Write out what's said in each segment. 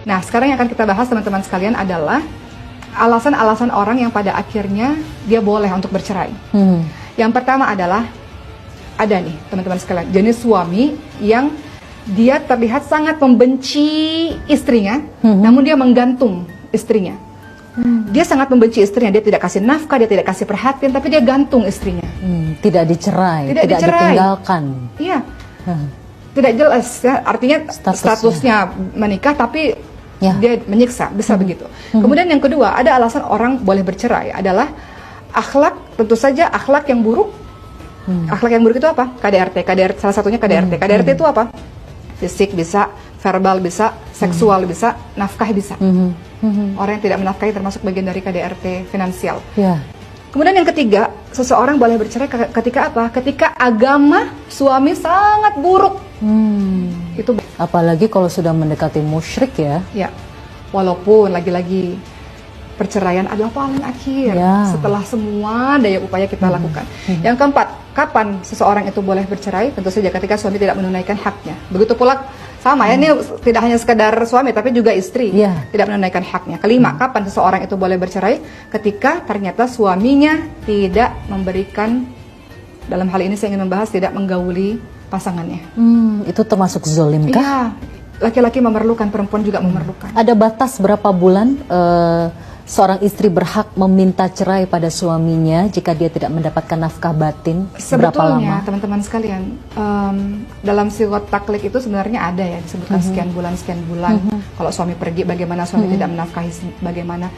Nah, sekarang yang akan kita bahas teman-teman sekalian adalah alasan-alasan orang yang pada akhirnya dia boleh untuk bercerai. Yang pertama adalah, ada nih teman-teman sekalian, jenis suami yang dia terlihat sangat membenci istrinya, namun dia menggantung istrinya. Dia sangat membenci istrinya, dia tidak kasih nafkah, dia tidak kasih perhatian, tapi dia gantung istrinya. Tidak dicerai, tidak ditinggalkan. Iya, tidak jelas ya, artinya statusnya menikah tapi dia menyiksa, bisa begitu. Kemudian yang kedua, ada alasan orang boleh bercerai adalah akhlak, tentu saja akhlak yang buruk. Akhlak yang buruk itu apa? KDRT, salah satunya KDRT. KDRT itu apa? Fisik bisa, verbal bisa, seksual bisa, nafkah bisa. Orang yang tidak menafkahi termasuk bagian dari KDRT finansial. Kemudian yang ketiga, seseorang boleh bercerai ketika apa? Ketika agama suami sangat buruk. Itu apalagi kalau sudah mendekati musyrik ya. Ya, walaupun lagi-lagi perceraian adalah paling akhir setelah semua daya upaya kita lakukan. Yang keempat, kapan seseorang itu boleh bercerai? Tentu saja ketika suami tidak menunaikan haknya. Begitu pula sama ya, ini tidak hanya sekedar suami tapi juga istri tidak menunaikan haknya. Kelima, kapan seseorang itu boleh bercerai? Ketika ternyata suaminya tidak memberikan, dalam hal ini saya ingin membahas tidak menggauli pasangannya. Itu termasuk zolim kah? Iya, laki-laki memerlukan, perempuan juga memerlukan. Ada batas berapa bulan seorang istri berhak meminta cerai pada suaminya jika dia tidak mendapatkan nafkah batin? Sebetulnya teman-teman sekalian, dalam siwat taklik itu sebenarnya ada ya disebutkan sekian bulan. Kalau suami pergi bagaimana, suami tidak menafkahi bagaimana.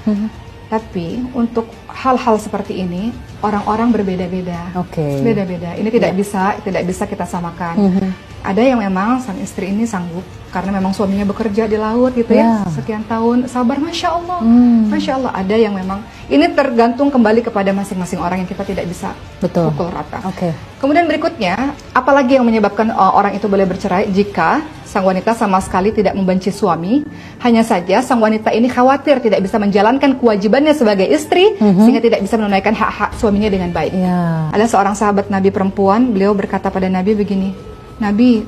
Tapi untuk hal-hal seperti ini orang-orang berbeda-beda. Beda-beda. Ini tidak bisa kita samakan. Ada yang memang sang istri ini sanggup karena memang suaminya bekerja di laut gitu ya, sekian tahun sabar, masya Allah, masya Allah. Ada yang memang ini tergantung kembali kepada masing-masing orang yang kita tidak bisa pukul rata. Kemudian berikutnya, apalagi yang menyebabkan orang itu boleh bercerai? Jika sang wanita sama sekali tidak membenci suami, hanya saja sang wanita ini khawatir tidak bisa menjalankan kewajibannya sebagai istri, sehingga tidak bisa menunaikan hak-hak suaminya dengan baik. Ada seorang sahabat Nabi perempuan, beliau berkata pada Nabi begini, Nabi,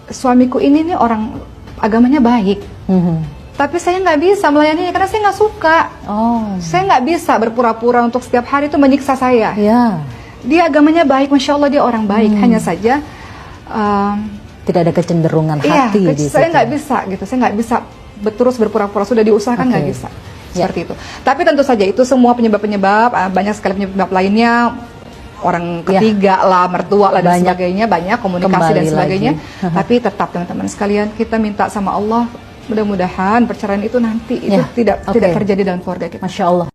suamiku ini nih orang agamanya baik, tapi saya nggak bisa melayaninya karena saya nggak suka. Saya nggak bisa berpura-pura untuk setiap hari itu menyiksa saya. Dia agamanya baik, masya Allah dia orang baik. Hanya saja tidak ada kecenderungan hati. Saya nggak bisa gitu, saya nggak bisa terus berpura-pura, sudah diusahakan nggak bisa. Seperti itu. Tapi tentu saja itu semua penyebab-penyebab, banyak sekali penyebab lainnya. Orang ketiga lah, mertua lah dan sebagainya, banyak komunikasi dan sebagainya. Tapi tetap teman-teman sekalian, kita minta sama Allah mudah-mudahan perceraian itu nanti itu tidak terjadi dalam keluarga kita. Masya Allah.